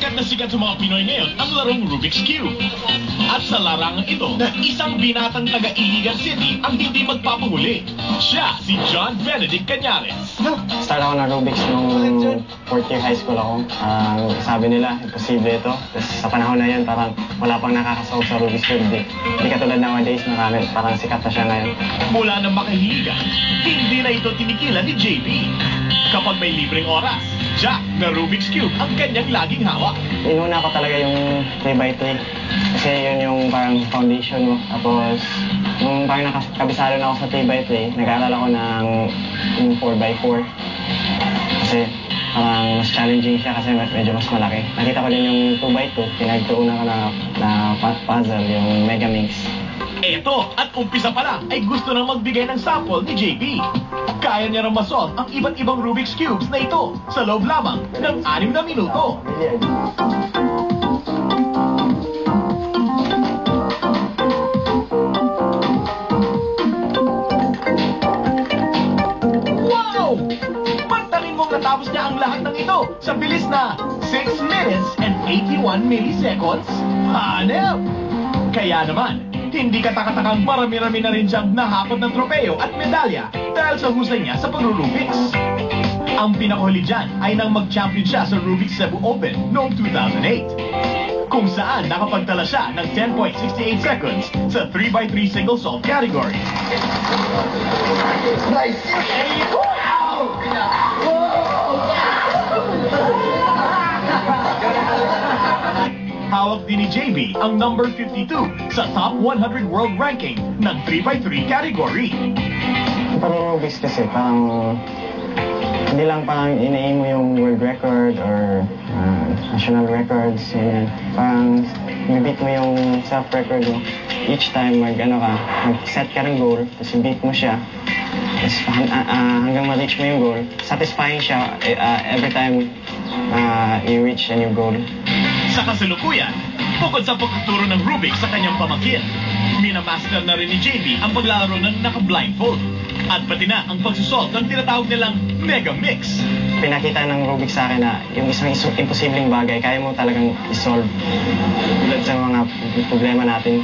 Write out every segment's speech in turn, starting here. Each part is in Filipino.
Sikat na sikat sa mga Pinoy ngayon ang larong Rubik's Cube. At sa larangang ito, isang binatang taga Iligan City ang hindi magpapahuli. Siya si John Benedict Cañares. Start ako ng Rubik's nung 4th year high school ako. Sabi nila, imposible ito. Tapos sa panahon na yun, parang wala pang nakakasawag sa Rubik's Cube. Hindi katulad nowadays, marami, parang sikat na siya ngayon. Mula ng makahiligan, hindi na ito tinigilan ni JB. Kapag may libreng oras, Jack na Rubik's Cube ang kanyang laging hawak. Inuna ko talaga yung 3x3 kasi yun yung parang foundation mo. Tapos, nung parang nakabisado na ako sa 3x3, nag-aaral ako ng 4x4. Kasi parang mas challenging siya kasi medyo mas malaki. Nakita ko din yung 2x2, pinagtuunan ko na puzzle, yung Megamix. Eto, at umpisa pa lang ay gusto nang magbigay ng sample ni JB. Kaya niya rin masolve ang iba't ibang Rubik's Cubes na ito sa loob lamang ng 6 na minuto. Wow! Mantarin mong natapos niya ang lahat ng ito sa bilis na 6 minutes and 81 milliseconds. Hanep! Kaya naman, hindi katakatakang marami-rami na rin siyang nahakot ng tropeo at medalya dahil sa husay niya sa pag-Rubik's. Ang pinakahuli dyan ay nang mag-champion siya sa Rubik's Cebu Open noong 2008, kung saan nakapagtala siya ng 10.68 seconds sa 3x3 single solve category. Nice! Wow! Hawak din ni JB ang number 52 sa top 100 world ranking ng 3x3 category. Parang Rubik's kasi parang hindi lang parang ina-aim mo yung world record or national records, ganyan. Parang i-beat mo yung self-record mo. Each time mag-set ka ng goal, tapos i-beat mo siya. Tapos hanggang ma-reach mo yung goal, satisfying siya every time you reach a new goal. Sa kasalukuyan, bukod sa pagtuturo ng Rubik sa kanyang pamangkin, minamaster na rin ni JB ang paglalaro ng naka-blindfold at pati na ang pagsusolve ng tinatawag nilang Mega Mix. Pinakita ng Rubik sa akin na yung isang imposibleng bagay, kaya mo talagang isolve. Tulad sa mga problema natin,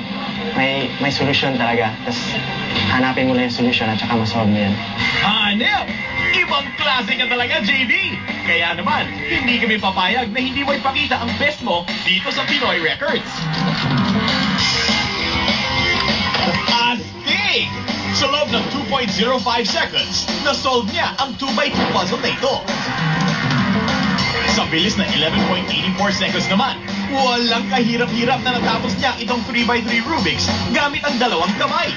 may solusyon talaga. Tapos hanapin mo lang yung solusyon at saka masolve mo yan. Hanep! Ibang klase ka talaga, JB! Kaya naman, hindi kami papayag na hindi mo ipakita ang best mo dito sa Pinoy Records. Astig! Sa loob ng 2.05 seconds, na-solve niya ang 2x2 puzzle na ito. Sa bilis na 11.84 seconds naman, walang kahirap-hirap na natapos niya itong 3x3 Rubik's gamit ang dalawang kamay.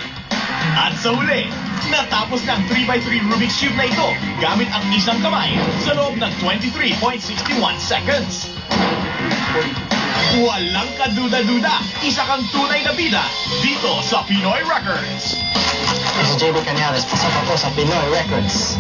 At sa huli, natapos ng 3x3 Rubik's Cube na ito gamit ang isang kamay sa loob ng 23.61 seconds. Walang kaduda-duda, isa kang tunay na bida dito sa Pinoy Records. This is JB Cañares, pasok ako sa Pinoy Records.